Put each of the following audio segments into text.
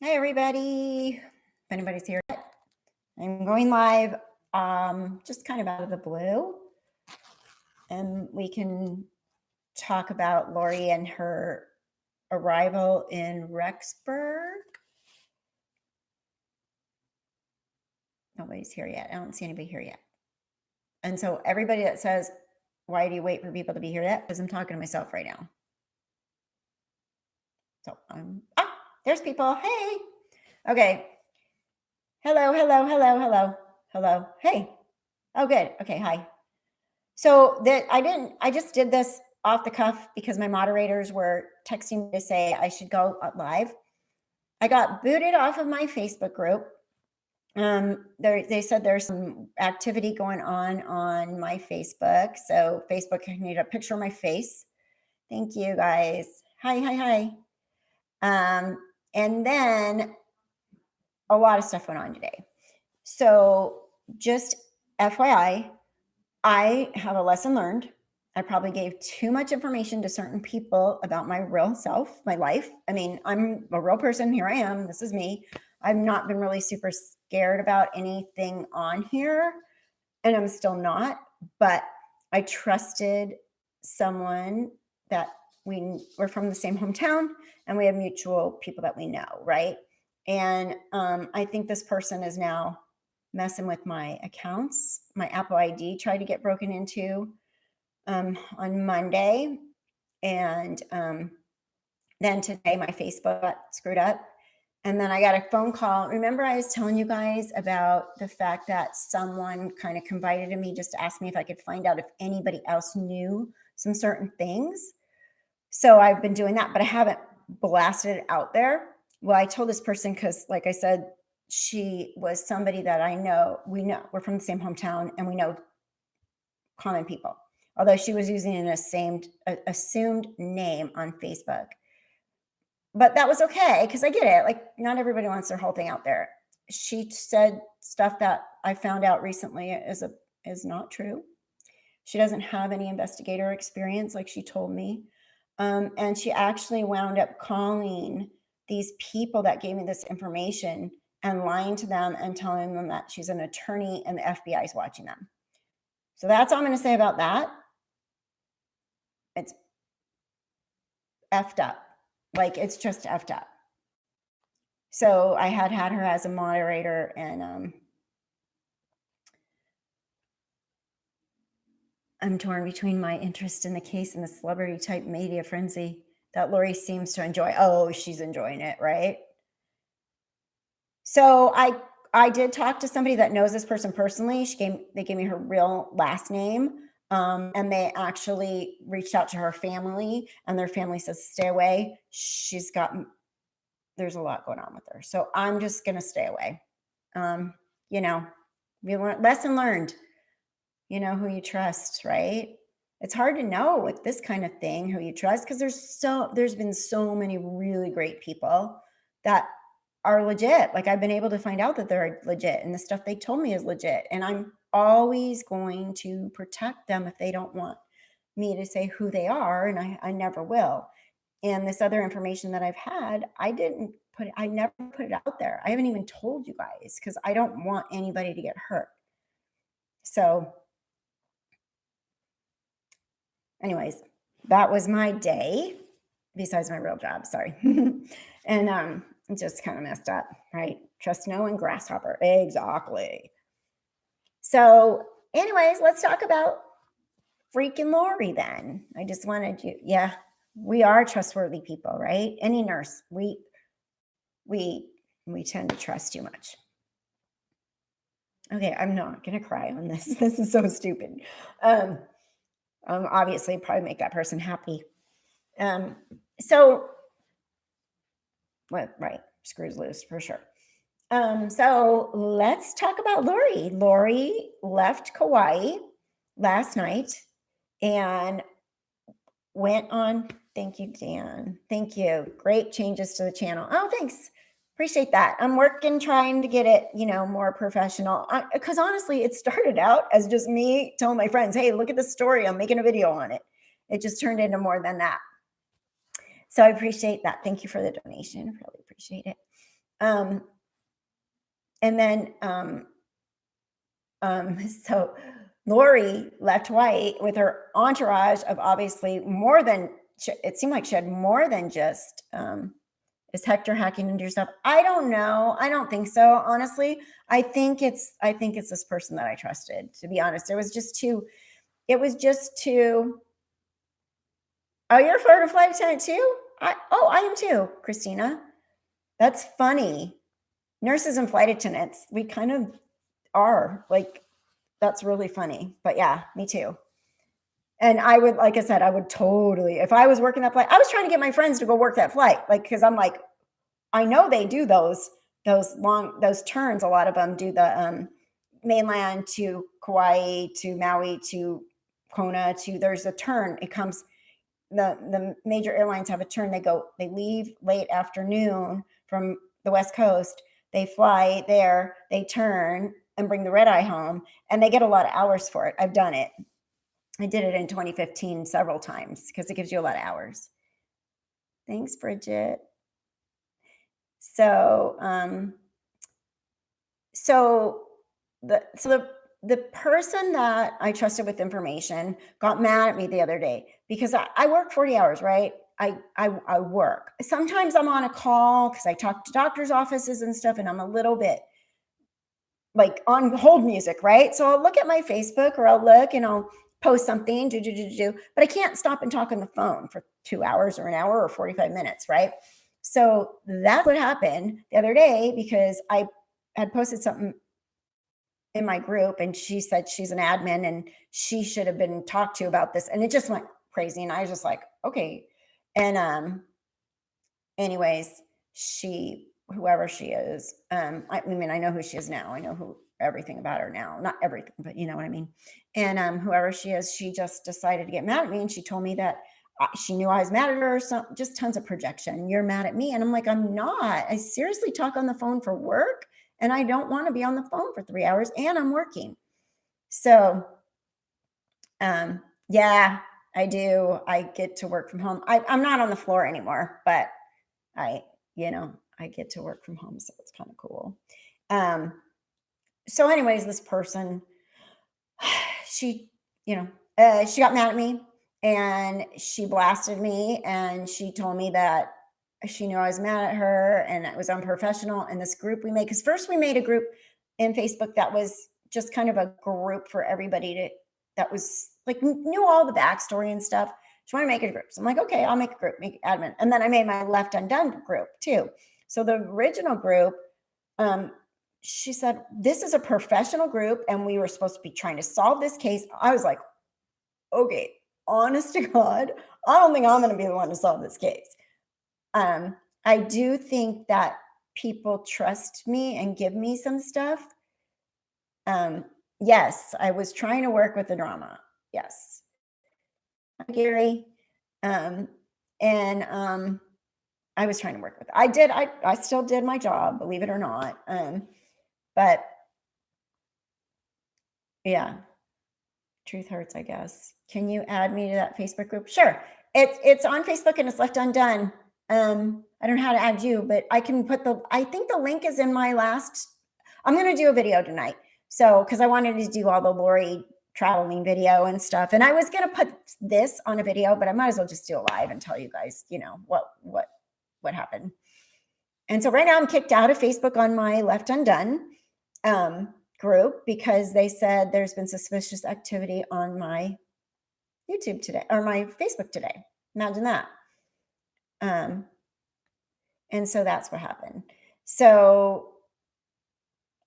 Hey, everybody. If anybody's here, I'm going live just kind of out of the blue. And we can talk about Lori and her arrival in Rexburg. Nobody's here yet. I don't see anybody here yet. And so everybody that says, why do you wait for people to be here yet? Because I'm talking to myself right now. So there's people. Hey. Okay. Hello. Hey. Oh, good. Okay. Hi. So I just did this off the cuff because my moderators were texting me to say I should go live. I got booted off of my Facebook group. They said there's some activity going on my Facebook. So Facebook needed a picture of my face. Thank you guys. Hi. And then a lot of stuff went on today. So just FYI, I have a lesson learned. I probably gave too much information to certain people about my real self, my life. I mean, I'm a real person. Here I am. This is me. I've not been really super scared about anything on here, and I'm still not, but I trusted someone that we're from the same hometown and we have mutual people that we know, right? And I think this person is now messing with my accounts. My Apple ID tried to get broken into on Monday. And then today my Facebook got screwed up. And then I got a phone call. Remember I was telling you guys about the fact that someone kind of confided in me just to ask me if I could find out if anybody else knew some certain things. So I've been doing that, but I haven't blasted it out there. Well, I told this person because, like I said, she was somebody that I know, we're from the same hometown and we know common people, although she was using an assumed name on Facebook. But that was okay because I get it. Like, not everybody wants their whole thing out there. She said stuff that I found out recently is not true. She doesn't have any investigator experience like she told me. And she actually wound up calling these people that gave me this information and lying to them and telling them that she's an attorney and the FBI is watching them. So that's all I'm going to say about that. It's effed up. Like, it's just effed up. So I had her as a moderator, and I'm torn between my interest in the case and the celebrity type media frenzy that Lori seems to enjoy. Oh, she's enjoying it, right? So I did talk to somebody that knows this person personally. They gave me her real last name. And they actually reached out to her family, and their family says, stay away. There's a lot going on with her. So I'm just going to stay away. Lesson learned, who you trust, right? It's hard to know with this kind of thing, who you trust, because there's been so many really great people that are legit. Like, I've been able to find out that they're legit and the stuff they told me is legit. And I'm always going to protect them if they don't want me to say who they are. And I never will. And this other information that I've had, I never put it out there. I haven't even told you guys because I don't want anybody to get hurt. So anyways, that was my day besides my real job. Sorry. And it just kind of messed up, right? Trust no one, grasshopper. Exactly. So anyways, let's talk about freaking Lori then. I just wanted you. Yeah, we are trustworthy people, right? Any nurse, we tend to trust too much. Okay, I'm not going to cry on this. This is so stupid. Obviously probably make that person happy. Right, screws loose for sure. So let's talk about Lori. Lori left Kauai last night and went on. Thank you, Dan. Thank you. Great changes to the channel. Oh, thanks. Appreciate that. I'm working, trying to get it, more professional. Because honestly, it started out as just me telling my friends, hey, look at this story. I'm making a video on it. It just turned into more than that. So I appreciate that. Thank you for the donation. Really appreciate it. And then, so Lori left White with her entourage of obviously more than, it seemed like she had more than just, is Hector hacking into your stuff? I don't know. I don't think so. Honestly, I think it's this person that I trusted, to be honest. It was just too, oh, you're a Florida flight attendant too? I am too, Christina. That's funny. Nurses and flight attendants, we kind of are like, that's really funny. But yeah, me too. And I would, like I said, I would totally, if I was working that flight, I was trying to get my friends to go work that flight. Like, cause I'm like, I know they do those turns. A lot of them do the mainland to Kauai to Maui to Kona to, there's a turn. It comes, the major airlines have a turn. They leave late afternoon from the West Coast. They fly there, they turn and bring the red eye home, and they get a lot of hours for it. I've done it. I did it in 2015 several times because it gives you a lot of hours. Thanks, Bridget. So, the person that I trusted with information got mad at me the other day because I work 40 hours, right? I work. Sometimes I'm on a call because I talk to doctors' offices and stuff, and I'm a little bit like on hold music, right? So I'll look at my Facebook or I'll look and I'll post something, but I can't stop and talk on the phone for 2 hours or an hour or 45 minutes, right? So that's what happened the other day because I had posted something in my group and she said she's an admin and she should have been talked to about this. And it just went crazy. And I was just like, okay. And anyways, whoever she is, I mean, I know who she is now. I know everything about her now. Not everything, but you know what I mean. And whoever she is, she just decided to get mad at me. And she told me that she knew I was mad at her. So just tons of projection. You're mad at me. And I'm like, I'm not. I seriously talk on the phone for work. And I don't want to be on the phone for 3 hours and I'm working. So, yeah, I do. I get to work from home. I'm not on the floor anymore, but I get to work from home. So it's kind of cool. So anyways, this person, she, she got mad at me and she blasted me and she told me that she knew I was mad at her and it was unprofessional. And this group we made, because first we made a group in Facebook that was just kind of a group for everybody that was like, knew all the backstory and stuff. She wanted to make a group. So I'm like, okay, I'll make a group, make admin. And then I made my Left Undone group too. So the original group, she said, this is a professional group and we were supposed to be trying to solve this case. I was like, okay, honest to God, I don't think I'm going to be the one to solve this case. I do think that people trust me and give me some stuff. Yes, I was trying to work with the drama. Yes. Hi, Gary. And I was trying to work with it. I still did my job, believe it or not. But yeah, truth hurts, I guess. Can you add me to that Facebook group? Sure. It's on Facebook and it's Left Undone. I don't know how to add you, but I can I think the link is in my I'm going to do a video tonight. So, cause I wanted to do all the Lori traveling video and stuff. And I was going to put this on a video, but I might as well just do it live and tell you guys, what happened. And so right now I'm kicked out of Facebook on my Left Undone group because they said there's been suspicious activity on my YouTube today or my Facebook today. Imagine that. And so that's what happened. So,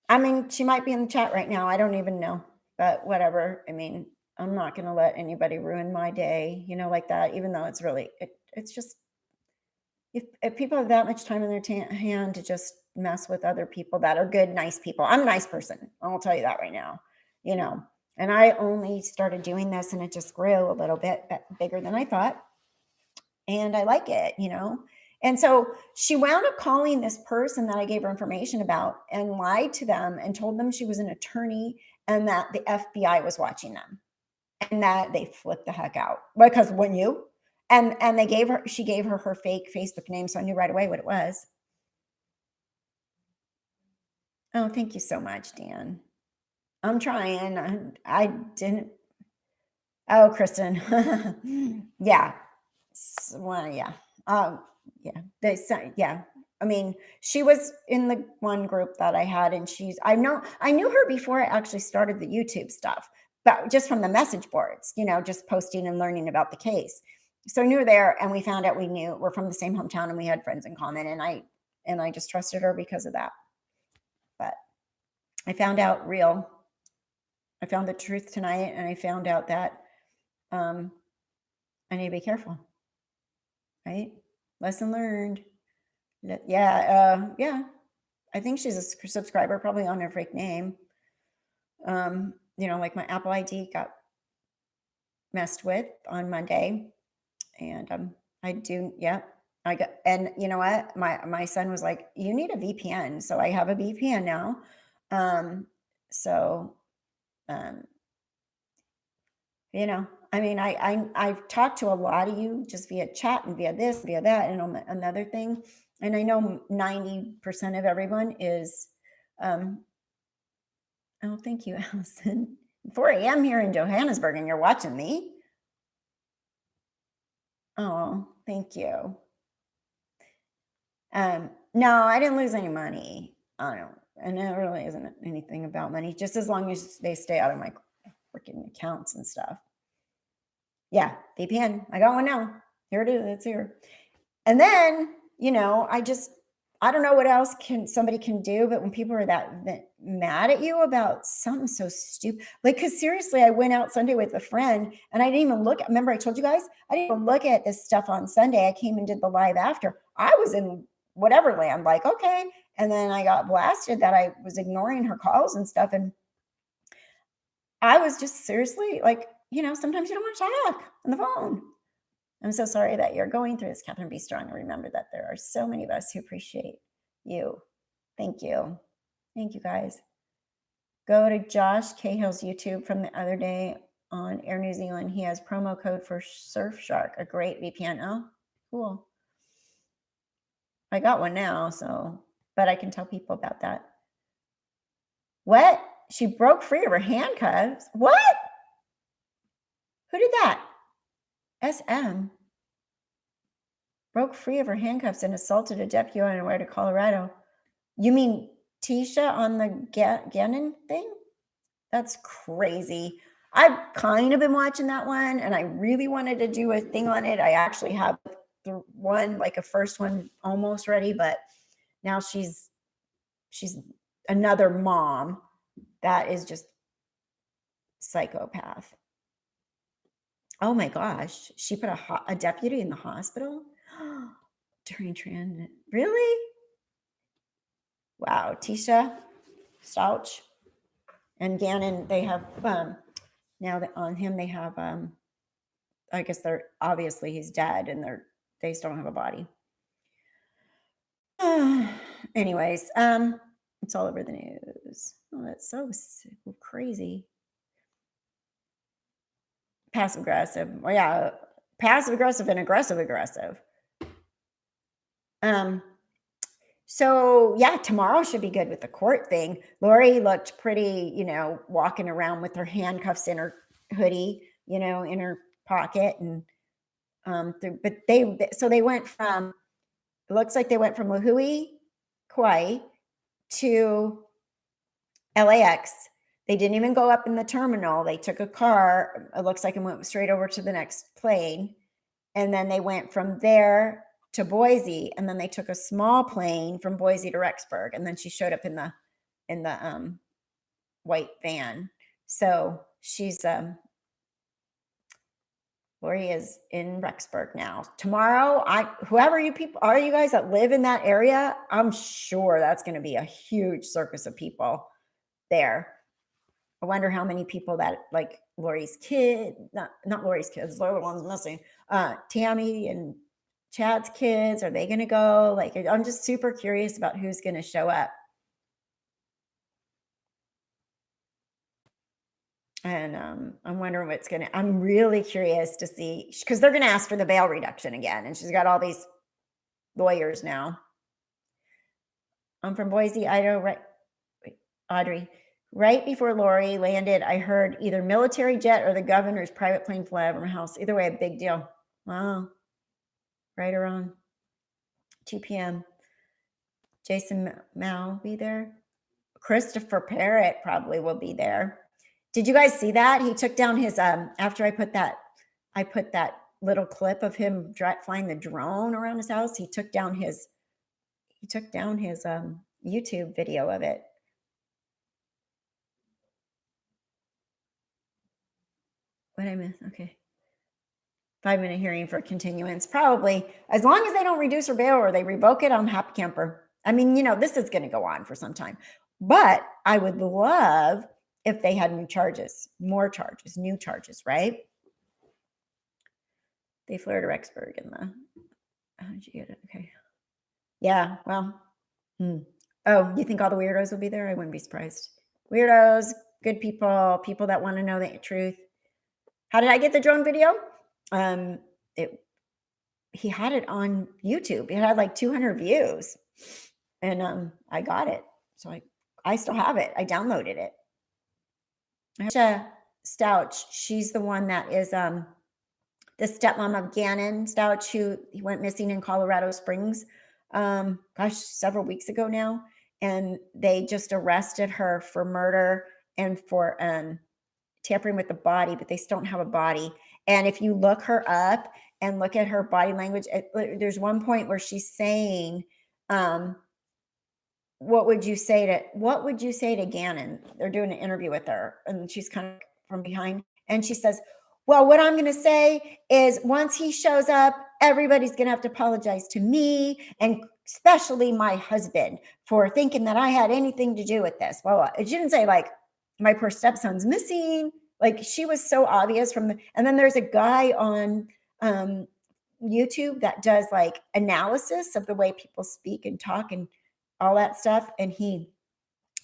I mean, she might be in the chat right now. I don't even know, but whatever. I mean, I'm not going to let anybody ruin my day, like that, even though it's really, it's just, if people have that much time in their hand to just mess with other people that are good, nice people. I'm a nice person. I'll tell you that right now, and I only started doing this and it just grew a little bit bigger than I thought. And I like it, And so she wound up calling this person that I gave her information about and lied to them and told them she was an attorney and that the FBI was watching them and that they flipped the heck out because when and she gave her fake Facebook name. So I knew right away what it was. Oh, thank you so much, Dan. I'm trying. I didn't. Oh, Kristen. Yeah. Well, yeah. Um, yeah. They said, yeah. I mean, she was in the one group that I had, and I knew her before I actually started the YouTube stuff, but just from the message boards, just posting and learning about the case. So I knew her there, and we found out we're from the same hometown, and we had friends in common, and I just trusted her because of that. But I found out real. I found the truth tonight, and I found out that um, I need to be careful. Right? Lesson learned. Yeah, yeah. I think she's a subscriber, probably on her fake name. Like my Apple ID got messed with on Monday, and I do, yeah. I got, and you know what? My son was like, "You need a VPN," so I have a VPN now. So, um, I mean, I've talked to a lot of you just via chat and via this, via that, and on another thing, and I know 90% of everyone is. Oh, thank you, Allison. 4 a.m. here in Johannesburg, and you're watching me. Oh, thank you. No, I didn't lose any money. I don't, and it really isn't anything about money, just as long as they stay out of my freaking accounts and stuff. Yeah, VPN. I got one now. Here it is. It's here. And then, I don't know what else somebody can do, but when people are that mad at you about something so stupid, like, because seriously, I went out Sunday with a friend and I didn't even look. Remember, I told you guys I didn't even look at this stuff on Sunday. I came and did the live after. I was in whatever land, like, okay. And then I got blasted that I was ignoring her calls and stuff. And I was just seriously like, sometimes you don't want to talk on the phone. I'm so sorry that you're going through this, Catherine. Be strong and remember that there are so many of us who appreciate you. Thank you. Thank you, guys. Go to Josh Cahill's YouTube from the other day on Air New Zealand. He has promo code for Surfshark, a great VPN. Oh, cool. I got one now, but I can tell people about that. What? She broke free of her handcuffs? What? Who did that? SM. Broke free of her handcuffs and assaulted a deputy on her way to Colorado. You mean Tisha on the Gannon thing? That's crazy. I've kind of been watching that one, and I really wanted to do a thing on it. I actually have the one, like a first one, almost ready, but now she's another mom that is just psychopath. Oh my gosh, she put a deputy in the hospital during transit. Really? Wow, Tisha Stouch and Gannon, they have now that on him they have I guess they're obviously he's dead and they still don't have a body. Anyways, it's all over the news. Oh, that's so crazy. Passive aggressive. Well, yeah, passive aggressive and aggressive. So yeah, tomorrow should be good with the court thing. Lori looked pretty, walking around with her handcuffs in her hoodie, in her pocket, and but they went from. It looks like they went from Lahui, Kauai, to LAX. They didn't even go up in the terminal. They took a car. It looks like it went straight over to the next plane, and then they went from there to Boise, and then they took a small plane from Boise to Rexburg, and then she showed up in the white van. So she's Lori is in Rexburg now. Tomorrow, whoever you people are, you guys that live in that area, I'm sure that's going to be a huge circus of people there. I wonder how many people that like Lori's kid, not Lori's kids, they're the ones missing. Tammy and Chad's kids, are they going to go? Like, I'm just super curious about who's going to show up. And I'm wondering I'm really curious to see, because they're going to ask for the bail reduction again. And she's got all these lawyers now. I'm from Boise, Idaho, right? Audrey, right before Lori landed, I heard either military jet or the governor's private plane fly over my house. Either way, a big deal. Wow. Right around 2 p.m. Jason Mao be there. Christopher Parrott probably will be there. Did you guys see that? He took down his after I put that little clip of him flying the drone around his house. He took down his YouTube video of it. What did I miss? Okay. 5-minute hearing for continuance. Probably, as long as they don't reduce or bail or they revoke it, I'm happy camper. I mean, this is going to go on for some time, but I would love if they had new charges, right? They flew to Rexburg in the, how did you get it? Okay. Yeah, well, oh, you think all the weirdos will be there? I wouldn't be surprised. Weirdos, good people, people that want to know the truth. How did I get the drone video? He had it on YouTube. It had like 200 views, and I got it. So I still have it. I downloaded it. Stouch, she's the one that is the stepmom of Gannon Stouch, who went missing in Colorado Springs, several weeks ago now. And they just arrested her for murder and for tampering with the body, but they still don't have a body. And if you look her up and look at her body language, there's one point where she's saying, what would you say to Gannon? They're doing an interview with her, and she's kind of from behind, and she says, well, what I'm going to say is once he shows up, everybody's going to have to apologize to me, and especially my husband, for thinking that I had anything to do with this. Well, she didn't say like my poor stepson's missing. Like, she was so obvious and then there's a guy on YouTube that does like analysis of the way people speak and talk and all that stuff. And he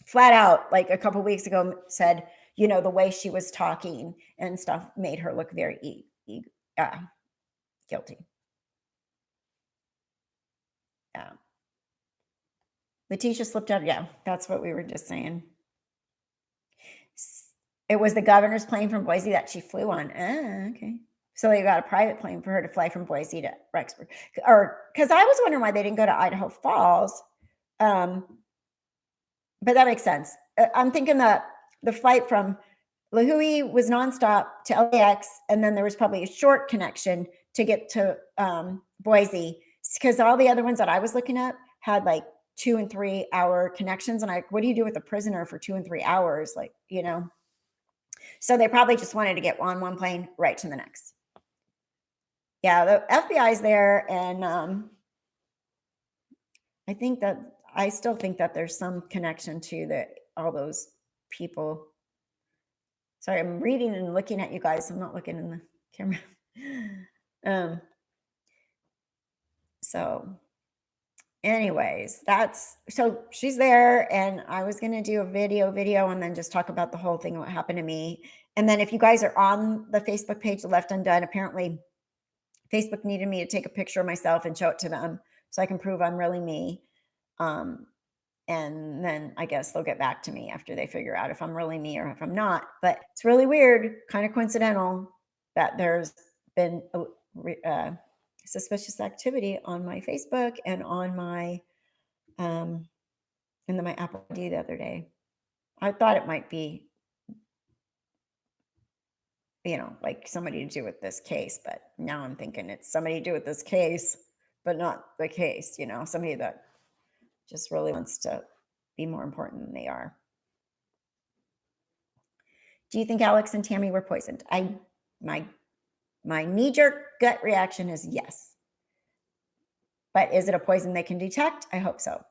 flat out, like a couple of weeks ago, said, the way she was talking and stuff made her look very guilty. Yeah. Letitia slipped out. Yeah, that's what we were just saying. It was the governor's plane from Boise that she flew on. Okay. So they got a private plane for her to fly from Boise to Rexburg. Or because I was wondering why they didn't go to Idaho Falls. But that makes sense. I'm thinking that the flight from Lihue was nonstop to LAX, and then there was probably a short connection to get to Boise, because all the other ones that I was looking at had like 2 and 3 hour connections. And what do you do with a prisoner for 2 and 3 hours? Like, so they probably just wanted to get on one plane right to the next. Yeah, the FBI's there, and I still think that there's some connection to all those people. Sorry, I'm reading and looking at you guys. I'm not looking in the camera. So anyways, so she's there, and I was going to do a video and then just talk about the whole thing, what happened to me. And then if you guys are on the Facebook page, The Left Undone, apparently Facebook needed me to take a picture of myself and show it to them so I can prove I'm really me. And then I guess they'll get back to me after they figure out if I'm really me or if I'm not. But it's really weird, kind of coincidental, that there's been suspicious activity on my Facebook and on my my Apple ID the other day. I thought it might be, like somebody to do with this case, but now I'm thinking it's somebody to do with this case, but not the case, somebody that just really wants to be more important than they are. Do you think Alex and Tammy were poisoned? My knee-jerk gut reaction is yes. But is it a poison they can detect? I hope so.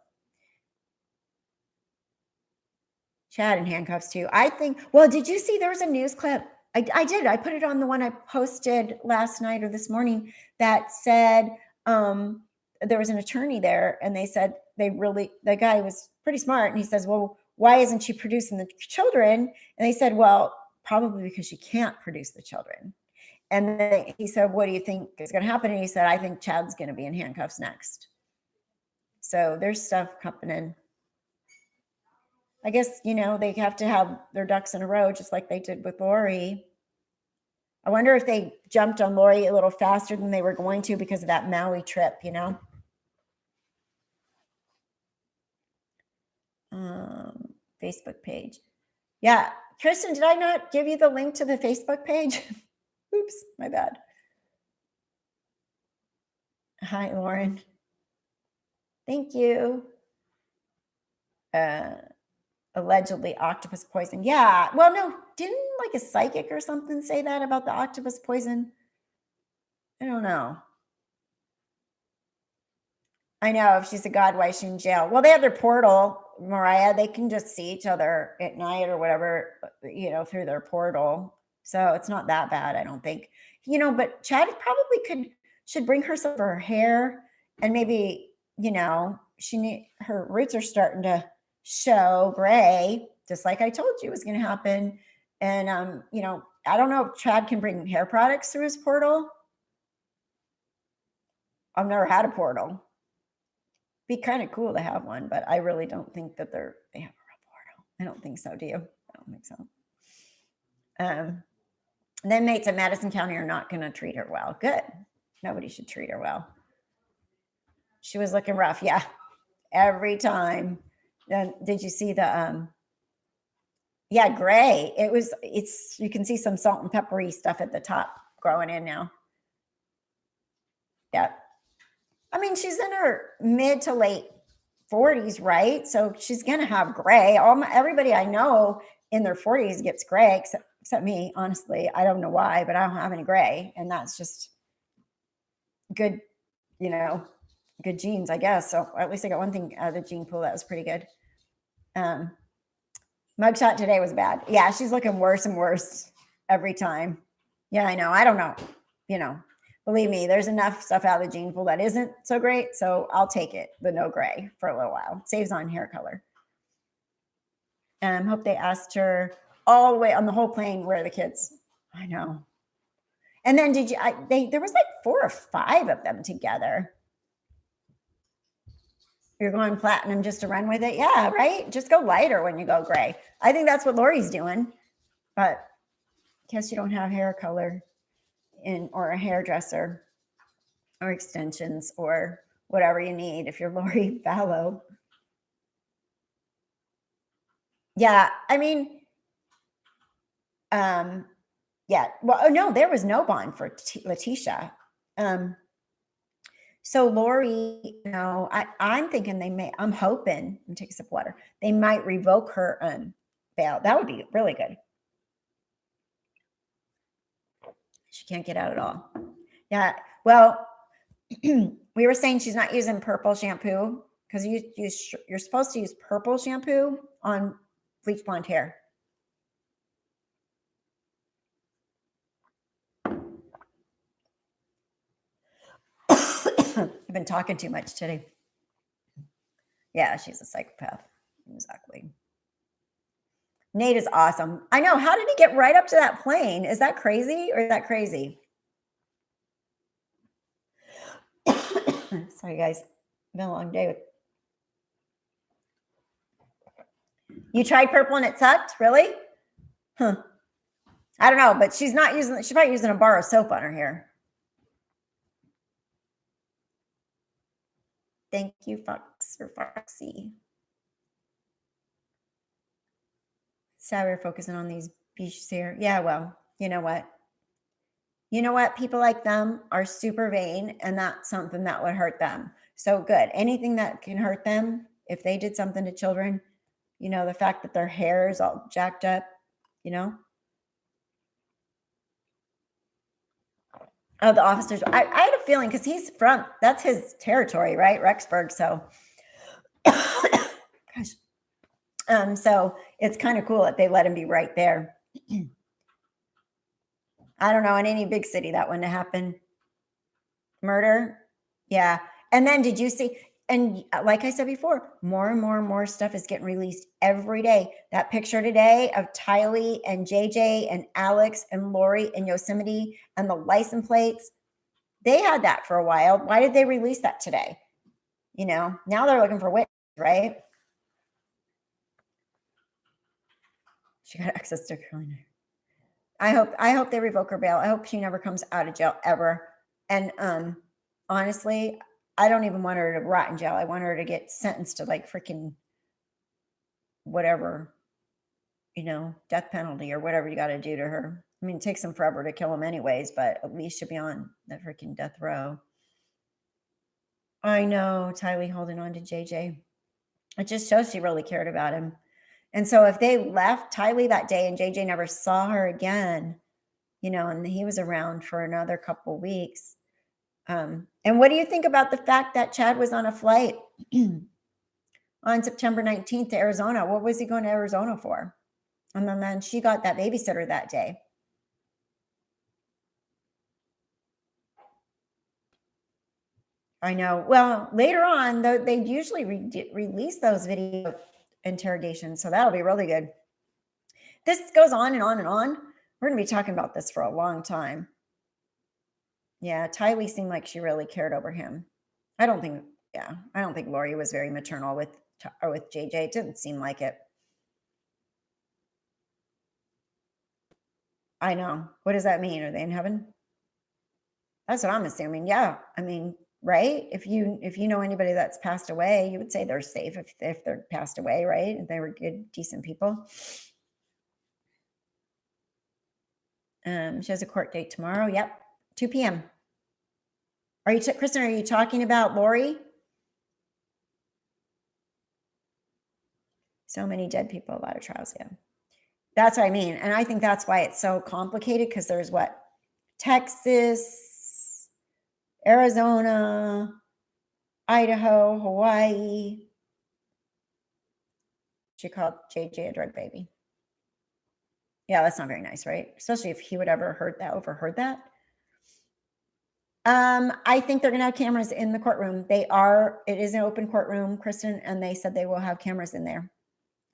Chad in handcuffs too. I think, well, did you see there was a news clip? I did. I put it on the one I posted last night or this morning that said there was an attorney there, and they said the guy was pretty smart, and he says, well, why isn't she producing the children? And they said, well, probably because she can't produce the children. And then he said, what do you think is going to happen? And he said, I think Chad's going to be in handcuffs next. So there's stuff happening. I guess, they have to have their ducks in a row, just like they did with Lori. I wonder if they jumped on Lori a little faster than they were going to because of that Maui trip, Facebook page. Yeah. Kristen, did I not give you the link to the Facebook page? Oops, my bad. Hi, Lauren. Thank you. Allegedly octopus poison. Yeah. Well, no, didn't like a psychic or something say that about the octopus poison? I don't know. I know, if she's a god, why is she in jail? Well, they have their portal, Mariah. They can just see each other at night or whatever, through their portal. So it's not that bad, I don't think. But Chad probably should bring her some of her hair, and maybe, her roots are starting to show gray, just like I told you was going to happen. And, I don't know if Chad can bring hair products through his portal. I've never had a portal. Be kind of cool to have one, but I really don't think that they have a real portal. I don't think so. Do you? I don't think so. The inmates at Madison County are not going to treat her well. Good. Nobody should treat her well. She was looking rough. Yeah. Every time. Then did you see the yeah, gray? You can see some salt and peppery stuff at the top growing in now. Yeah. I mean, she's in her mid to late 40s, right? So she's going to have gray. Everybody I know in their 40s gets gray, except me, honestly. I don't know why, but I don't have any gray. And that's just good, good genes, I guess. So at least I got one thing out of the gene pool that was pretty good. Mugshot today was bad. Yeah, she's looking worse and worse every time. Yeah, I know. I don't know. Believe me, there's enough stuff out of the gene pool that isn't so great. So I'll take it, the no gray, for a little while. Saves on hair color. Hope they asked her all the way on the whole plane, where are the kids? I know. And then there was like 4 or 5 of them together. You're going platinum just to run with it? Yeah, right? Just go lighter when you go gray. I think that's what Lori's doing. But I guess you don't have hair color or a hairdresser or extensions or whatever you need if you're Lori Vallow. Yeah, I mean, yeah. Well, no, there was no bond for Letitia. So Lori, I'm thinking I'm hoping, let me take a sip of water, they might revoke her bail. That would be really good. She can't get out at all. Yeah. Well, we were saying she's not using purple shampoo because you're supposed to use purple shampoo on bleach blonde hair. I've been talking too much today. Yeah, she's a psychopath. Exactly. Nate is awesome. I know. How did he get right up to that plane? Is that crazy or is that crazy? Sorry, guys. It's been a long day. You tried purple and it sucked? Really? Huh. I don't know, but she's probably using a bar of soap on her hair. Thank you, Fox or Foxy. Sad we're focusing on these beaches here. Yeah, well, you know what? People like them are super vain, and that's something that would hurt them. So good. Anything that can hurt them, if they did something to children, the fact that their hair is all jacked up, Oh, the officers. I had a feeling because that's his territory, right? Rexburg. So, gosh. So it's kind of cool that they let him be right there. I don't know, in any big city that wouldn't happen. Murder. Yeah. And then did you see, and like I said before, more and more and more stuff is getting released every day. That picture today of Tylee and JJ and Alex and Lori in Yosemite and the license plates, they had that for a while. Why did they release that today? Now they're looking for witnesses, right? She got access to curling hair. I hope they revoke her bail. I hope she never comes out of jail ever. And honestly, I don't even want her to rot in jail. I want her to get sentenced to like freaking whatever, death penalty or whatever you got to do to her. I mean, it takes them forever to kill them anyways, but at least she'll be on the freaking death row. I know, Tylee holding on to JJ. It just shows she really cared about him. And so if they left Tylee that day and JJ never saw her again, and he was around for another couple weeks. And what do you think about the fact that Chad was on a flight on September 19th to Arizona? What was he going to Arizona for? And then she got that babysitter that day. I know. Well, later on, they usually release those video interrogations, so that'll be really good. This goes on and on and on. We're going to be talking about this for a long time. Yeah, Tylee seemed like she really cared over him. I don't think Lori was very maternal with JJ. It didn't seem like it. I know. What does that mean? Are they in heaven? That's what I'm assuming. Yeah. I mean, right? If you know anybody that's passed away, you would say they're safe if they're passed away, right? If they were good, decent people. She has a court date tomorrow. Yep. 2 p.m. Kristen, are you talking about Lori? So many dead people, a lot of trials. Yeah. That's what I mean. And I think that's why it's so complicated, because there's Texas, Arizona, Idaho, Hawaii. She called JJ a drug baby. Yeah, that's not very nice, right? Especially if he would ever overheard that. I think they're going to have cameras in the courtroom. It is an open courtroom, Kristen, and they said they will have cameras in there.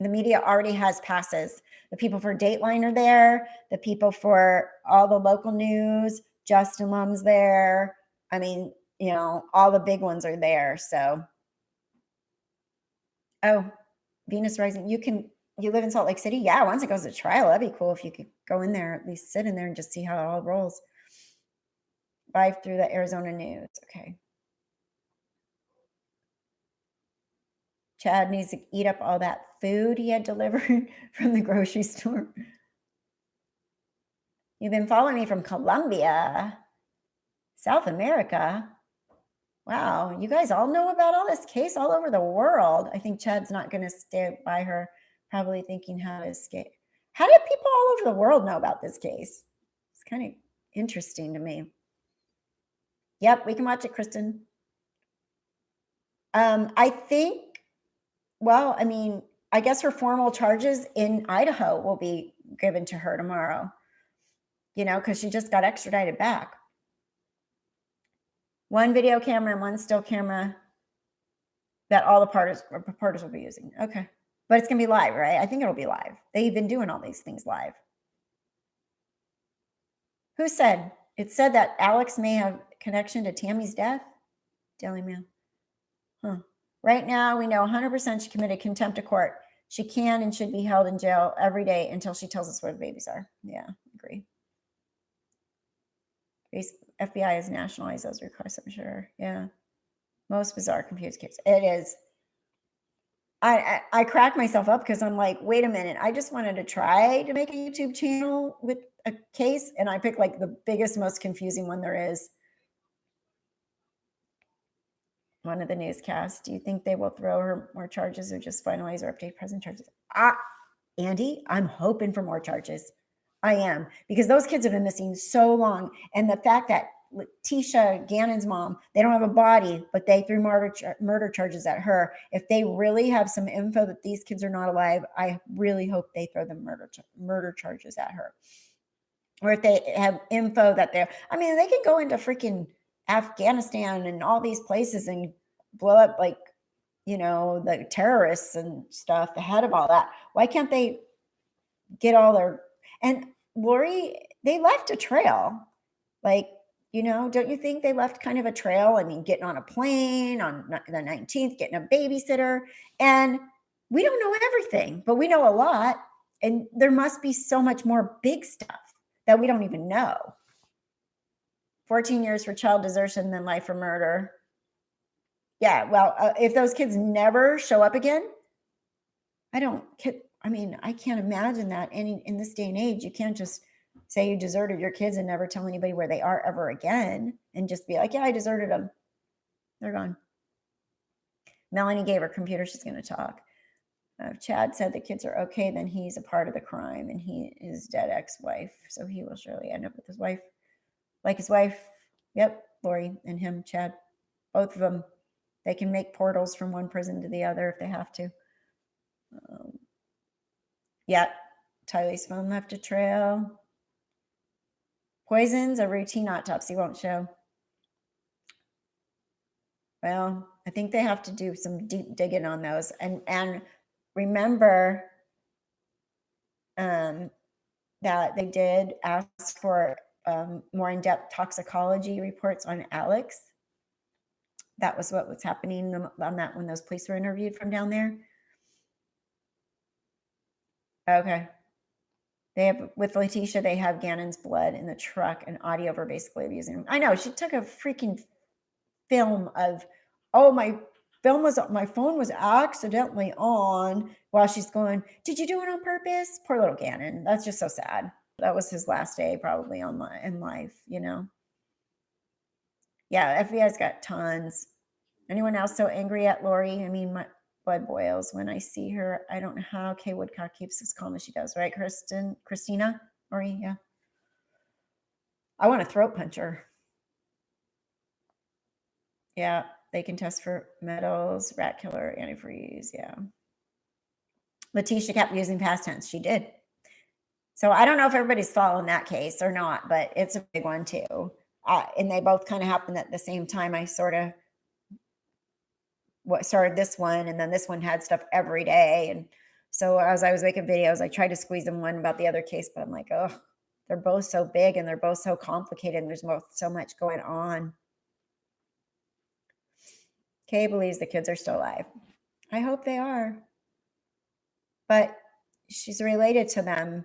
The media already has passes. The people for Dateline are there. The people for all the local news, Justin Lum's there. I mean, all the big ones are there. So, Venus Rising, you live in Salt Lake City? Yeah, once it goes to trial, that'd be cool if you could go in there, at least sit in there and just see how it all rolls. Live through the Arizona news. Okay. Chad needs to eat up all that food he had delivered from the grocery store. You've been following me from Colombia, South America. Wow, you guys all know about all this case all over the world. I think Chad's not going to stay by her, probably thinking how to escape. How did people all over the world know about this case? It's kind of interesting to me. Yep, we can watch it, Kristen. I think, I guess her formal charges in Idaho will be given to her tomorrow, because she just got extradited back. One video camera and one still camera that all the reporters will be using. Okay. But it's going to be live, right? I think it'll be live. They've been doing all these things live. Who said? It said that Alex may have connection to Tammy's death? Daily Mail. Huh. Right now, we know 100% she committed contempt of court. She can and should be held in jail every day until she tells us where the babies are. Yeah, agree. FBI has nationalized those requests, I'm sure. Yeah. Most bizarre confused case. It is. I crack myself up because I'm like, wait a minute. I just wanted to try to make a YouTube channel with a case, and I picked like the biggest, most confusing one there is. One of the newscasts. Do you think they will throw her more charges or just finalize or update present charges? Andy, I'm hoping for more charges. I am, because those kids have been missing so long. And the fact that Tisha Gannon's mom, they don't have a body, but they threw murder charges at her. If they really have some info that these kids are not alive, I really hope they throw the murder charges at her. Or if they have info that they can go into freaking Afghanistan and all these places and blow up the terrorists and stuff ahead of all that. Why can't they get all their, and Lori, they left a trail. Don't you think they left kind of a trail? I mean, getting on a plane on the 19th, getting a babysitter, and we don't know everything, but we know a lot. And there must be so much more big stuff that we don't even know. 14 years for child desertion, then life for murder. Yeah, well, if those kids never show up again, I can't imagine that in this day and age. You can't just say you deserted your kids and never tell anybody where they are ever again and just be like, yeah, I deserted them. They're gone. Melanie gave her computer. She's going to talk. If Chad said the kids are okay, then he's a part of the crime and he is dead ex-wife. So he will surely end up with his wife. Like his wife. Yep. Lori and him, Chad. Both of them. They can make portals from one prison to the other if they have to. Yeah. Tylee's phone left a trail. Poisons, a routine autopsy won't show. Well, I think they have to do some deep digging on those. And remember that they did ask for more in-depth toxicology reports on Alex. That was what was happening on that when those police were interviewed from down there. Okay. They have, with Letitia, they have Gannon's blood in the truck and audio of her basically abusing him. I know, she took a freaking film of, my phone was accidentally on while she's going, did you do it on purpose? Poor little Gannon. That's just so sad. That was his last day probably in life, Yeah, FBI's got tons. Anyone else so angry at Lori? I mean, my blood boils when I see her. I don't know how Kay Woodcock keeps as calm as she does, right, Christina? Lori, yeah. I want to throat punch her. Yeah, they can test for metals, rat killer, antifreeze, yeah. Letitia kept using past tense. She did. So I don't know if everybody's following that case or not, but it's a big one too. And they both kind of happened at the same time. I sort of started this one, and then this one had stuff every day. And so as I was making videos, I tried to squeeze in one about the other case, but I'm like, oh, they're both so big and they're both so complicated and there's both so much going on. Kay believes the kids are still alive. I hope they are. But she's related to them.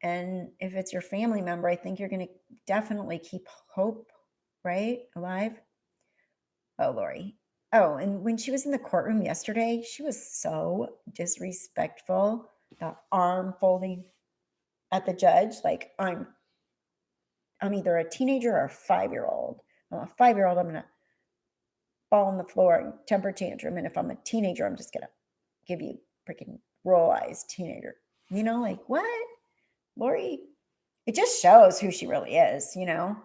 And if it's your family member, I think you're going to definitely keep hope, right? Alive. Oh, Lori. Oh, and when she was in the courtroom yesterday, she was so disrespectful. The arm folding at the judge. Like, I'm either a teenager or a 5-year-old. I'm a 5-year-old. I'm going to fall on the floor and temper tantrum. And if I'm a teenager, I'm just going to give you freaking roll eyes, teenager. Like, what? Lori, it just shows who she really is, and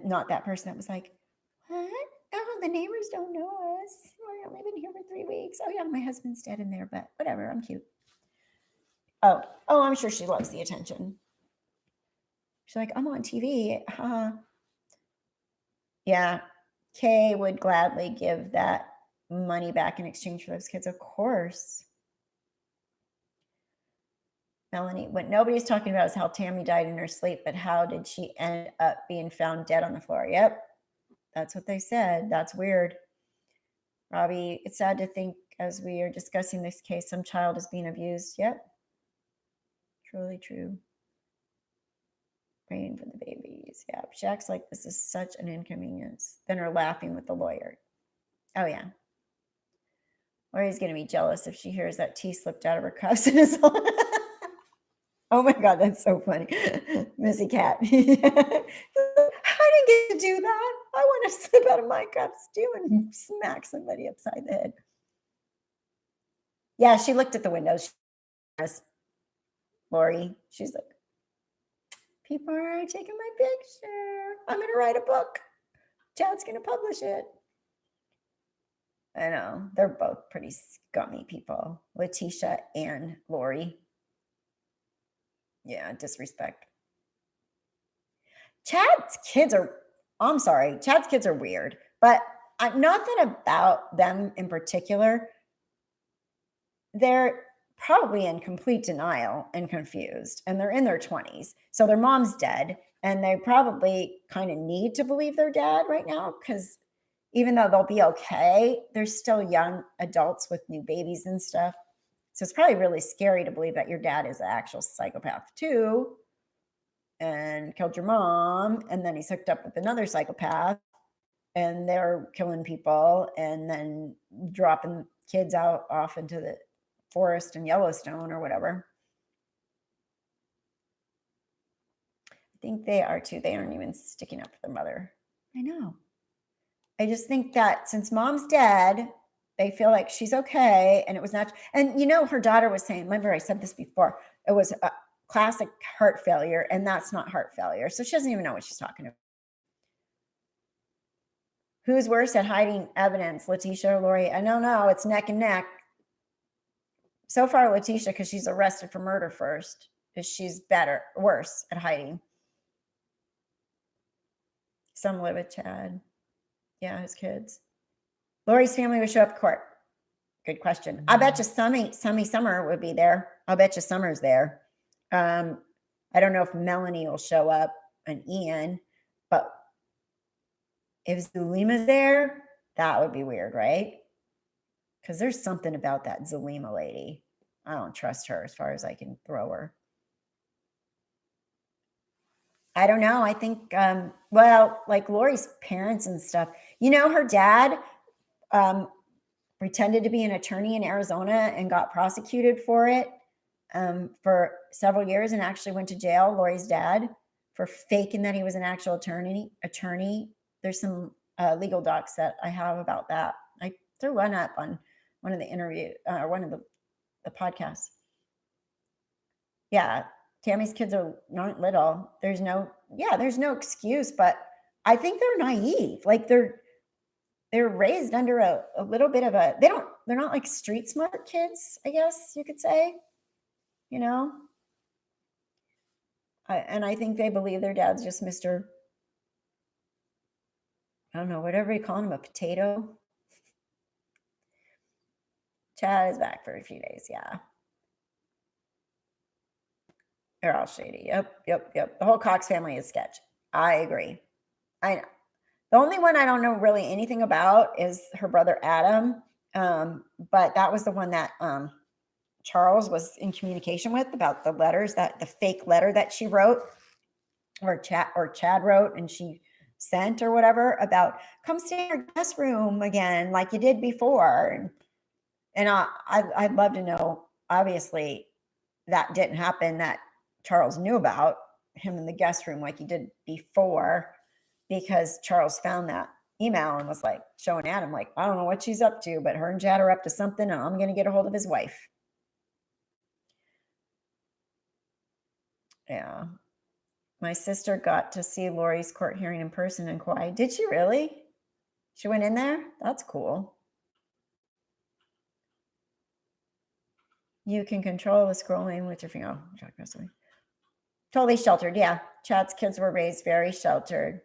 not that person that was like, what? Oh, the neighbors don't know us. We're only been here for 3 weeks. Oh yeah, my husband's dead in there, but whatever, I'm cute. Oh, I'm sure she loves the attention. She's like, I'm on TV. Yeah, Kay would gladly give that money back in exchange for those kids, of course. Melanie, what nobody's talking about is how Tammy died in her sleep, but how did she end up being found dead on the floor? Yep, that's what they said. That's weird. Robbie, it's sad to think as we are discussing this case, some child is being abused. Yep, truly true. Praying for the babies. Yeah, she acts like this is such an inconvenience. Then her laughing with the lawyer. Oh, yeah. Lori's going to be jealous if she hears that tea slipped out of her cuffs and is on. Oh my God, that's so funny. Missy Cat. I didn't get to do that. I want to slip out of my cuffs too and smack somebody upside the head. Yeah, she looked at the windows. Lori, she's like, people are taking my picture. I'm going to write a book. Chad's going to publish it. I know. They're both pretty scummy people. Letitia and Lori. Yeah, disrespect. Chad's kids are weird, but nothing about them in particular. They're probably in complete denial and confused, and they're in their 20s. So their mom's dead, and they probably kind of need to believe their dad right now because even though they'll be okay, they're still young adults with new babies and stuff. So it's probably really scary to believe that your dad is an actual psychopath too and killed your mom. And then he's hooked up with another psychopath and they're killing people and then dropping kids out off into the forest in Yellowstone or whatever. I think they are too. They aren't even sticking up for their mother. I know. I just think that since mom's dead, they feel like she's okay. And it was not, and her daughter was saying, remember I said this before, it was a classic heart failure, and that's not heart failure. So she doesn't even know what she's talking about. Who's worse at hiding evidence, Letitia or Lori? I don't know. It's neck and neck. So far, Letitia, because she's arrested for murder first, is she's worse at hiding. Some live with Chad. Yeah, his kids. Lori's family would show up to court. Good question. I bet you Sunny Summer would be there. I'll bet you Summer's there. I don't know if Melanie will show up and Ian, but if Zulima's there, that would be weird, right? Because there's something about that Zulima lady. I don't trust her as far as I can throw her. I don't know. I think, like Lori's parents and stuff, her dad pretended to be an attorney in Arizona and got prosecuted for it for several years and actually went to jail, Lori's dad, for faking that he was an actual attorney. There's some legal docs that I have about that. I threw one up on one of the or one of the podcasts. Yeah, Tammy's kids are not little. There's no excuse, but I think they're naive. Like they're raised under a little bit of they're not like street smart kids, I guess you could say, and I think they believe their dad's just Mr. I don't know, whatever you call him, a potato. Chad is back for a few days. Yeah. They're all shady. Yep. The whole Cox family is sketch. I agree. I know. The only one I don't know really anything about is her brother Adam. But that was the one that Charles was in communication with about the letters, the fake letter that she wrote or Chad wrote and she sent or whatever about come stay in your guest room again like you did before. And I'd love to know, obviously, that didn't happen, that Charles knew about him in the guest room like he did before, because Charles found that email and was like showing Adam, like, I don't know what she's up to, but her and Chad are up to something and I'm going to get a hold of his wife. Yeah. My sister got to see Lori's court hearing in person in Kauai. Did she really? She went in there? That's cool. You can control the scrolling with your finger. Oh, totally sheltered. Yeah. Chad's kids were raised very sheltered.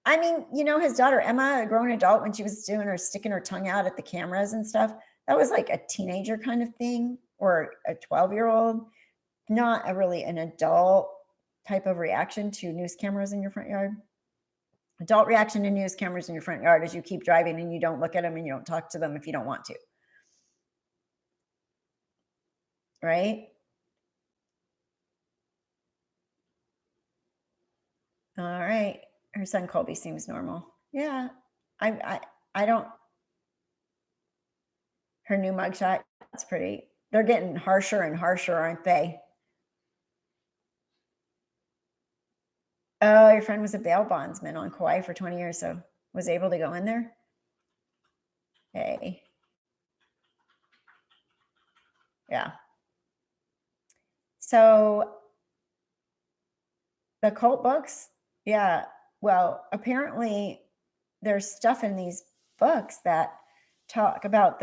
I mean, his daughter, Emma, a grown adult, when she was sticking her tongue out at the cameras and stuff, that was like a teenager kind of thing, or a 12-year-old, not really an adult type of reaction to news cameras in your front yard. Adult reaction to news cameras in your front yard is you keep driving and you don't look at them and you don't talk to them if you don't want to. Right? All right. Her son Colby seems normal. Yeah. I don't. Her new mugshot, that's pretty. They're getting harsher and harsher, aren't they? Oh, your friend was a bail bondsman on Kauai for 20 years, so was able to go in there? Hey. Yeah. So the cult books, yeah. Well, apparently there's stuff in these books that talk about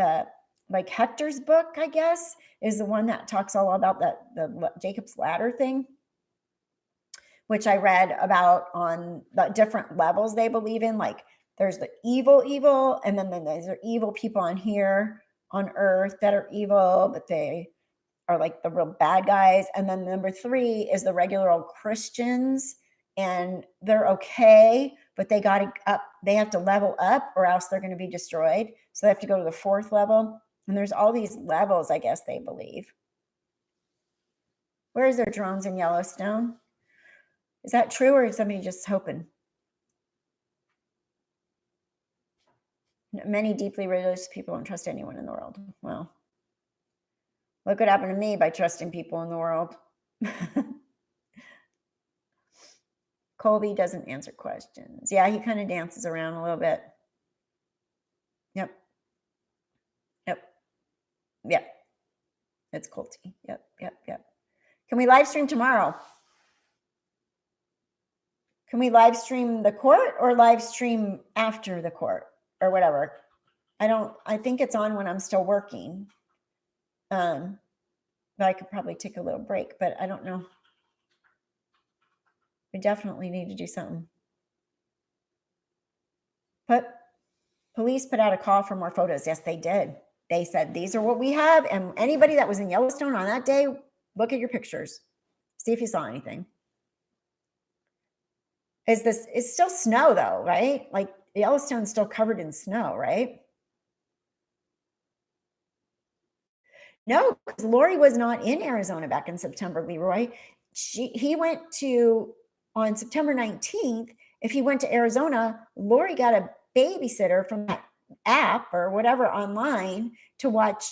like Hector's book, I guess, is the one that talks all about the Jacob's Ladder thing, which I read about on the different levels they believe in. Like there's the evil, and then there's evil people on here on Earth that are evil, but they are like the real bad guys. And then number 3 is the regular old Christians, and they're okay, but they have to level up or else they're going to be destroyed. So they have to go to the 4th level. And there's all these levels, I guess they believe. Where is there drones in Yellowstone? Is that true, or is somebody just hoping? Many deeply religious people don't trust anyone in the world. Well, look what happened to me by trusting people in the world. Colby doesn't answer questions. Yeah, he kind of dances around a little bit. Yep. Yep. It's Colty. Yep. Can we live stream tomorrow? Can we live stream the court or live stream after the court or whatever? I think it's on when I'm still working. But I could probably take a little break, but I don't know. We definitely need to do something. Police put out a call for more photos. Yes, they did. They said, these are what we have. And anybody that was in Yellowstone on that day, look at your pictures. See if you saw anything. It's still snow though, right? Like Yellowstone's still covered in snow, right? No, because Lori was not in Arizona back in September, Leroy. He went on September 19th. If he went to Arizona, Lori got a babysitter from that app or whatever online to watch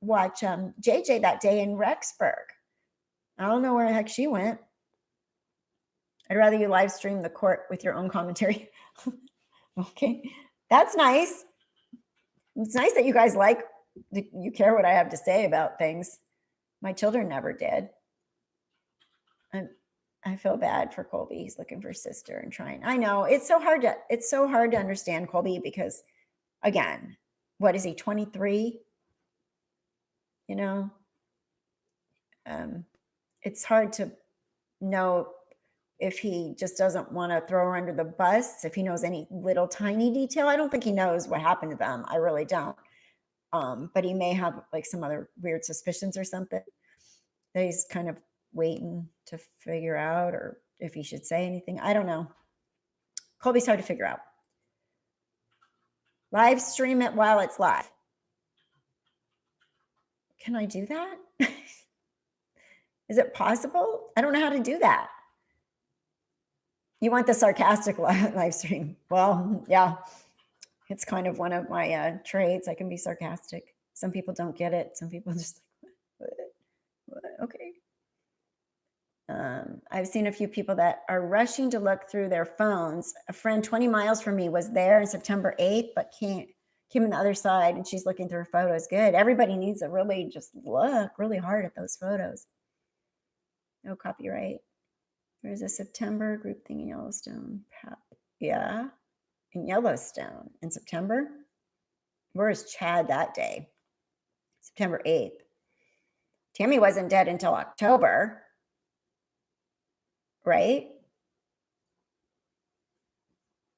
JJ that day in Rexburg. I don't know where the heck she went. I'd rather you live stream the court with your own commentary. Okay, that's nice. It's nice that you guys you care what I have to say about things. My children never did. And I feel bad for Colby. He's looking for his sister and trying. I know it's so hard to understand Colby because, again, what is he, 23? You know, it's hard to know if he just doesn't want to throw her under the bus, if he knows any little tiny detail. I don't think he knows what happened to them. I really don't. But he may have like some other weird suspicions or something that he's kind of waiting to figure out, or if he should say anything. I don't know. Colby's hard to figure out. Live stream it while it's live. Can I do that? Is it possible? I don't know how to do that. You want the sarcastic live stream? Well, yeah. It's kind of one of my traits. I can be sarcastic. Some people don't get it. Some people just like, what? Okay. I've seen a few people that are rushing to look through their phones. A friend 20 miles from me was there on September 8th, but came on the other side, and she's looking through her photos. Good. Everybody needs to really just look really hard at those photos. No copyright. There's a September group thing in Yellowstone. Yeah. In Yellowstone in September. Where is Chad that day? September 8th. Tammy wasn't dead until October, right?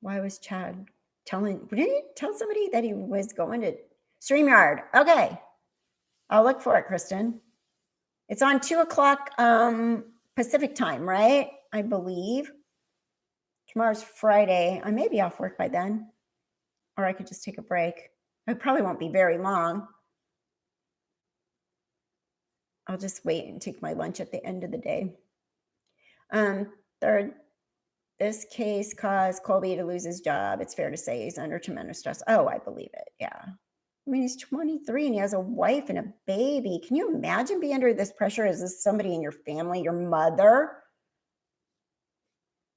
Why was Chad didn't he tell somebody that he was going to StreamYard? Okay. I'll look for it, Kristen. It's on 2:00 Pacific time, right? I believe. Tomorrow's Friday. I may be off work by then, or I could just take a break. It probably won't be very long. I'll just wait and take my lunch at the end of the day. Third, this case caused Colby to lose his job. It's fair to say he's under tremendous stress. Oh, I believe it. Yeah. I mean, he's 23 and he has a wife and a baby. Can you imagine being under this pressure? Is this somebody in your family, your mother?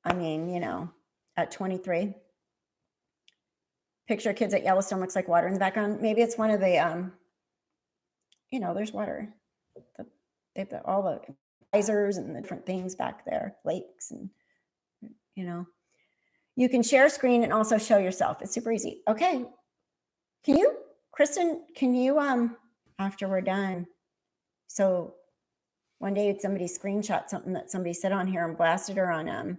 I mean, at 23. Picture kids at Yellowstone, looks like water in the background. Maybe it's one of the, there's water. They've got all the geysers and the different things back there, lakes, and, you can share screen and also show yourself. It's super easy. Okay. Kristen, after we're done, so one day somebody screenshot something that somebody said on here and blasted her on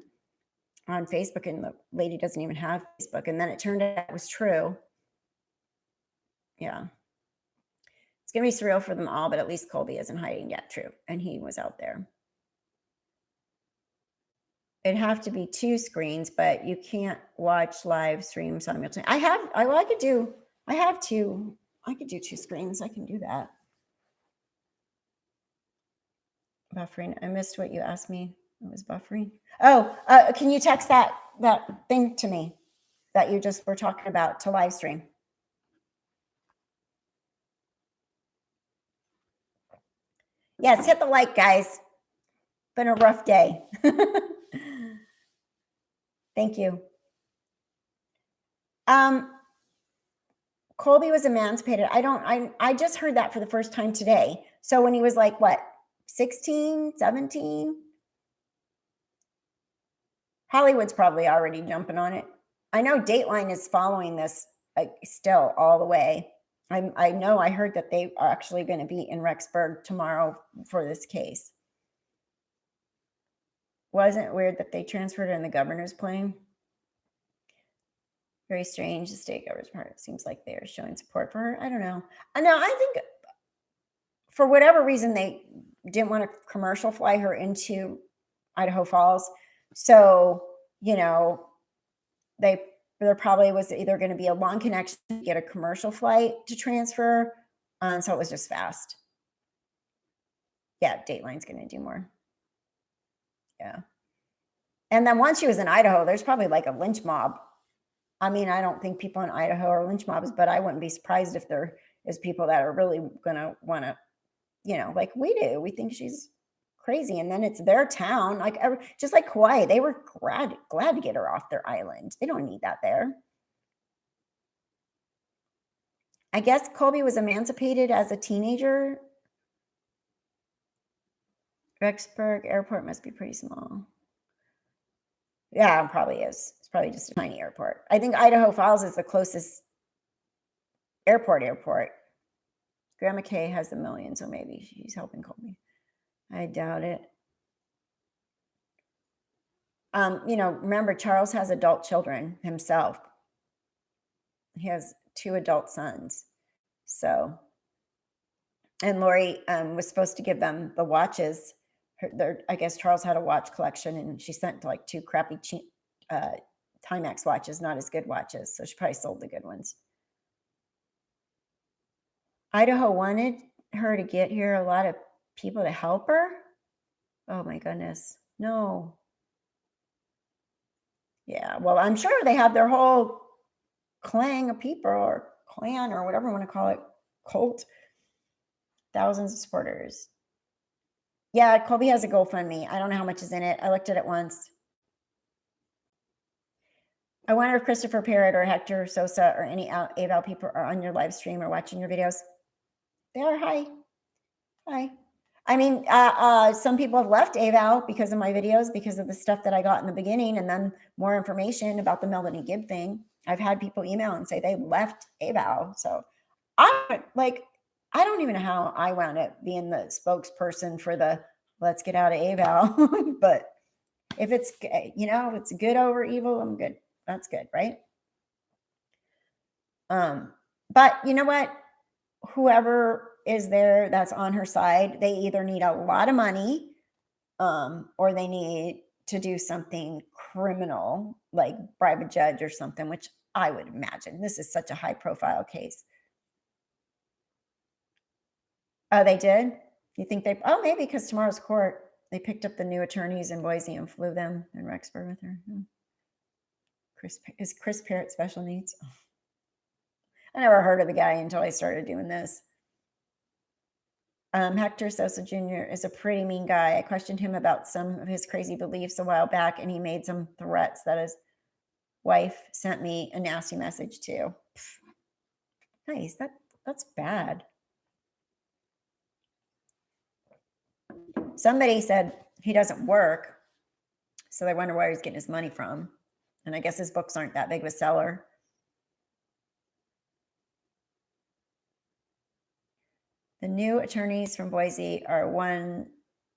Facebook, and the lady doesn't even have Facebook. And then it turned out it was true. Yeah. It's going to be surreal for them all, but at least Colby isn't hiding yet. True. And he was out there. It'd have to be 2 screens, but you can't watch live streams simultaneously. I have 2 I could do 2 screens. I can do that. Buffering. I missed what you asked me. It was buffering. Oh, can you text that thing to me that you just were talking about to live stream? Yes, hit the like, guys. Been a rough day. Thank you. Colby was emancipated. I just heard that for the first time today. So when he was like, what, 16, 17? Hollywood's probably already jumping on it. I know Dateline is following this still all the way. I know I heard that they are actually going to be in Rexburg tomorrow for this case. Wasn't it weird that they transferred her in the governor's plane? Very strange. The state governor's part. It seems like they are showing support for her. I don't know. I think for whatever reason they didn't want to commercial fly her into Idaho Falls. So, there probably was either going to be a long connection to get a commercial flight to transfer. So it was just fast. Yeah, Dateline's going to do more. Yeah. And then once she was in Idaho, there's probably like a lynch mob. I mean, I don't think people in Idaho are lynch mobs, but I wouldn't be surprised if there is people that are really going to want to, like we do. We think she's crazy. And then it's their town, like just like Kauai. They were glad to get her off their island. They don't need that there. I guess Colby was emancipated as a teenager. Rexburg Airport must be pretty small. Yeah, it probably is. It's probably just a tiny airport. I think Idaho Falls is the closest airport. Grandma Kay has a million, so maybe she's helping Colby. I doubt it. Remember, Charles has adult children himself. He has 2 adult sons. So, and Lori was supposed to give them the watches. I guess Charles had a watch collection, and she sent like 2 crappy Timex watches, not as good watches. So she probably sold the good ones. Idaho wanted her to get here, a lot of people to help her. Oh my goodness. No. Yeah, well, I'm sure they have their whole clan of people, or clan, or whatever you want to call it, cult. Thousands of supporters. Yeah, Colby has a GoFundMe. I don't know how much is in it. I looked at it once. I wonder if Christopher Parrott or Hector Sosa or any AVAL people are on your live stream or watching your videos. They are. Hi. I mean, some people have left AVAL because of my videos, because of the stuff that I got in the beginning, and then more information about the Melanie Gibb thing. I've had people email and say they left AVAL. So I don't even know how I wound up being the spokesperson for the let's get out of AVAL. But if it's, it's good over evil, I'm good. That's good, right? But you know what? Whoever is there that's on her side, they either need a lot of money, or they need to do something criminal, like bribe a judge or something, which I would imagine. This is such a high profile case. Oh, they did? You think maybe because tomorrow's court, they picked up the new attorneys in Boise and flew them in Rexburg with her. Is Chris Parrott special needs? Oh. I never heard of the guy until I started doing this. Hector Sosa Jr. is a pretty mean guy. I questioned him about some of his crazy beliefs a while back, and he made some threats that his wife sent me a nasty message to. Nice. That's bad. Somebody said he doesn't work, so they wonder where he's getting his money from. And I guess his books aren't that big of a seller. The new attorneys from Boise are one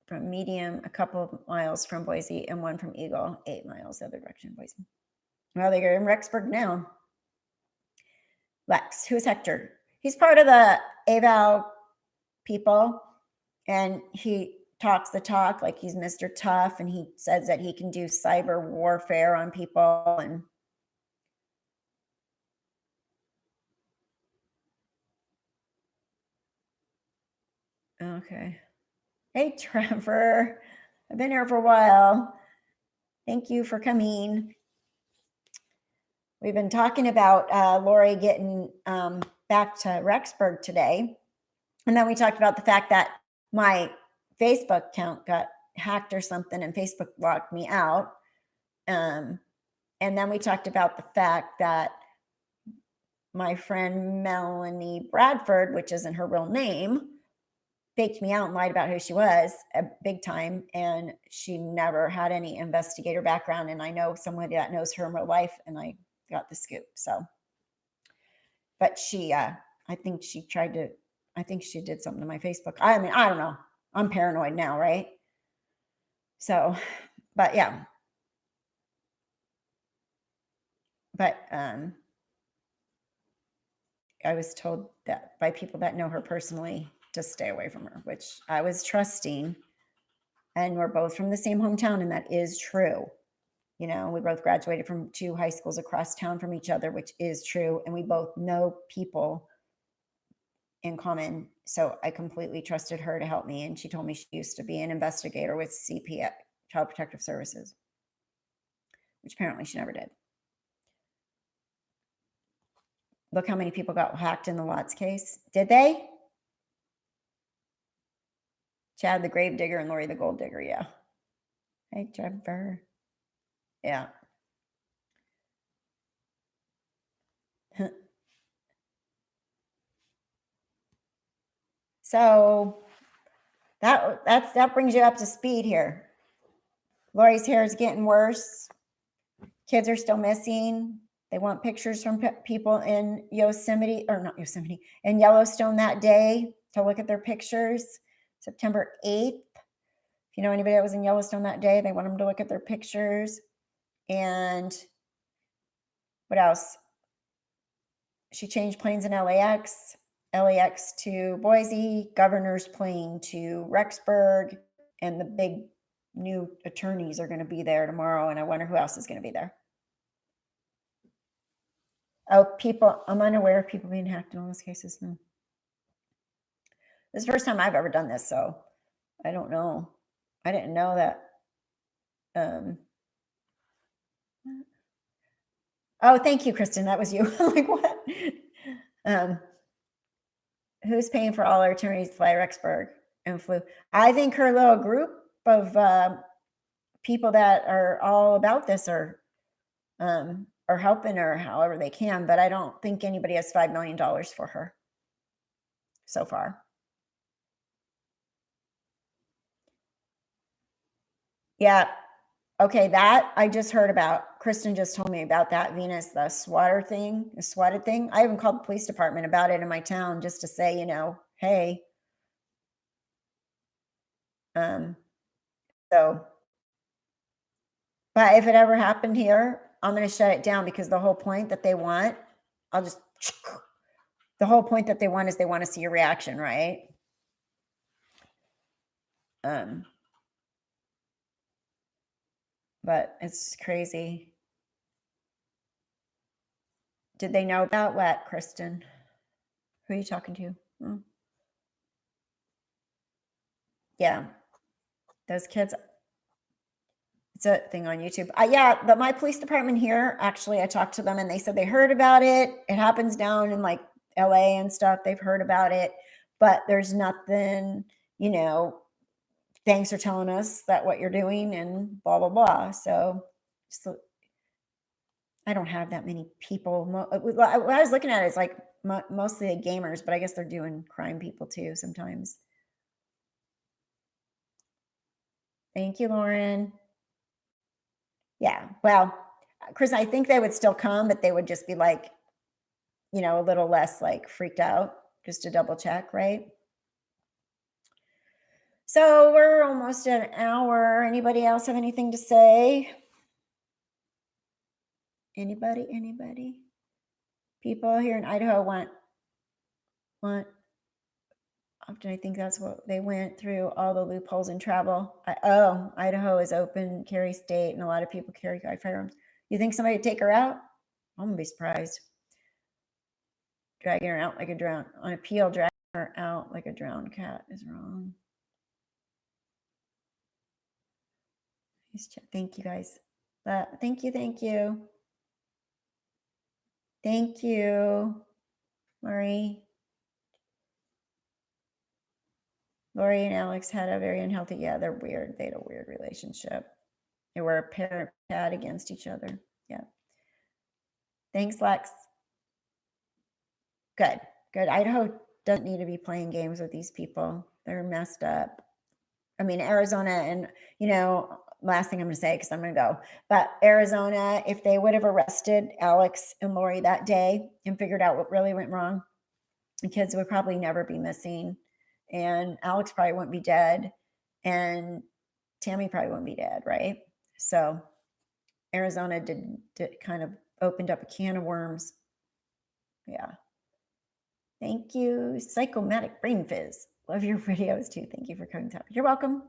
from Medium, a couple of miles from Boise, and one from Eagle, 8 miles the other direction of Boise. Well, they're in Rexburg now. Lex, who's Hector? He's part of the AVAL people, and he talks the talk like he's Mr. Tough, and he says that he can do cyber warfare on people. And Okay. Hey, Trevor. I've been here for a while. Thank you for coming. We've been talking about Lori getting back to Rexburg today. And then we talked about the fact that my Facebook account got hacked or something and Facebook locked me out. And then we talked about the fact that my friend Melanie Bradford, which isn't her real name, faked me out and lied about who she was big time. And she never had any investigator background. And I know someone that knows her in real life, and I got the scoop. So, but she, I think she did something to my Facebook. I mean, I don't know. I'm paranoid now, right? So, but yeah. But I was told that by people that know her personally to stay away from her, which I was trusting. And we're both from the same hometown, and that is true. You know, we both graduated from 2 high schools across town from each other, which is true. And we both know people in common. So I completely trusted her to help me. And she told me she used to be an investigator with CPS, Child Protective Services, which apparently she never did. Look how many people got hacked in the Watts case. Did they? Chad the grave digger and Lori the gold digger. Yeah. Hey, Trevor. Yeah. So that brings you up to speed here. Lori's hair is getting worse. Kids are still missing. They want pictures from people in in Yellowstone that day to look at their pictures. September 8th. If you know anybody that was in Yellowstone that day, they want them to look at their pictures. And what else? She changed planes in LAX to Boise, governor's plane to Rexburg, and the big new attorneys are going to be there tomorrow. And I wonder who else is going to be there. Oh, people, I'm unaware of people being hacked in all those cases. No. This is the first time I've ever done this, so I don't know. I didn't know that. Oh, thank you, Kristen. That was you. Like, what? Who's paying for all our attorneys to fly Rexburg and flew? I think her little group of people that are all about this are helping her however they can, but I don't think anybody has $5 million for her so far. Yeah. Okay, that I just heard about. Kristen just told me about that Venus, the swatted thing. I even called the police department about it in my town just to say, hey. So, but if it ever happened here, I'm going to shut it down because the whole point that they want, the whole point that they want is they want to see your reaction, right? But it's crazy. Did they know about what, Kristen? Who are you talking to? Yeah. Those kids. It's a thing on YouTube. But my police department here, actually, I talked to them and they said they heard about it. It happens down in like LA and stuff. They've heard about it, but there's nothing, thanks for telling us that what you're doing and blah, blah, blah. So I don't have that many people. What I was looking at is like mostly the gamers, but I guess they're doing crime people too sometimes. Thank you, Lauren. Yeah. Well, Chris, I think they would still come, but they would just be like, a little less like freaked out, just to double check, right? So we're almost at an hour. Anybody else have anything to say? Anybody? People here in Idaho want often I think that's what they went through, all the loopholes in travel. Idaho is open carry state, and a lot of people carry firearms. You think somebody would take her out? I'm gonna be surprised. Dragging her out like a drone on appeal, dragging her out like a drowned cat is wrong. Thank you, guys. Thank you. Thank you. Thank you, Lori. Lori and Alex had a very unhealthy, yeah, they're weird. They had a weird relationship. They were a parent cat against each other. Yeah. Thanks, Lex. Good. Idaho doesn't need to be playing games with these people. They're messed up. I mean, Arizona, and last thing I'm going to say, because I'm going to go, but Arizona, if they would have arrested Alex and Lori that day and figured out what really went wrong, the kids would probably never be missing, and Alex probably wouldn't be dead, and Tammy probably wouldn't be dead, right? So Arizona did kind of opened up a can of worms. Yeah. Thank you, Psychomatic Brain Fizz. Love your videos too. Thank you for coming to. You're welcome.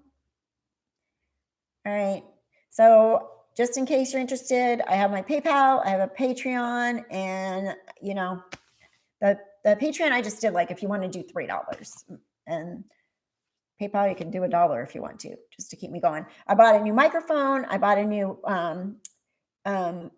All right. So just in case you're interested, I have my PayPal, I have a Patreon, and the Patreon I just did, like, if you want to do $3, and PayPal you can do $1 if you want to, just to keep me going. I bought a new microphone. I bought a new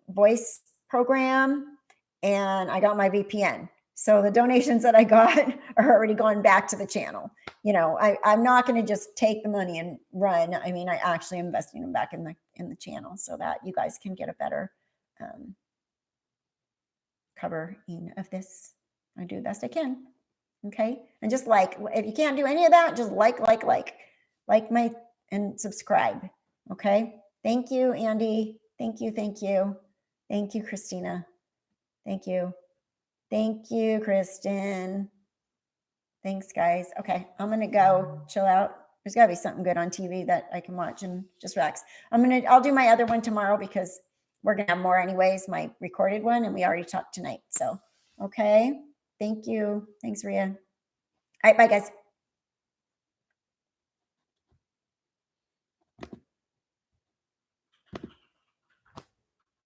voice program, and I got my VPN. So the donations that I got are already going back to the channel. I'm not going to just take the money and run. I mean, I actually am investing them back in the channel so that you guys can get a better covering of this. I do the best I can. Okay. And just if you can't do any of that, just like my, and subscribe. Okay. Thank you, Andy. Thank you. Thank you. Thank you, Christina. Thank you. Thank you, Kristen. Thanks, guys. Okay. I'm going to go chill out. There's gotta be something good on TV that I can watch and just relax. I'll do my other one tomorrow because we're going to have more anyways, my recorded one, and we already talked tonight. So, okay. Thank you. Thanks, Ria. All right. Bye, guys.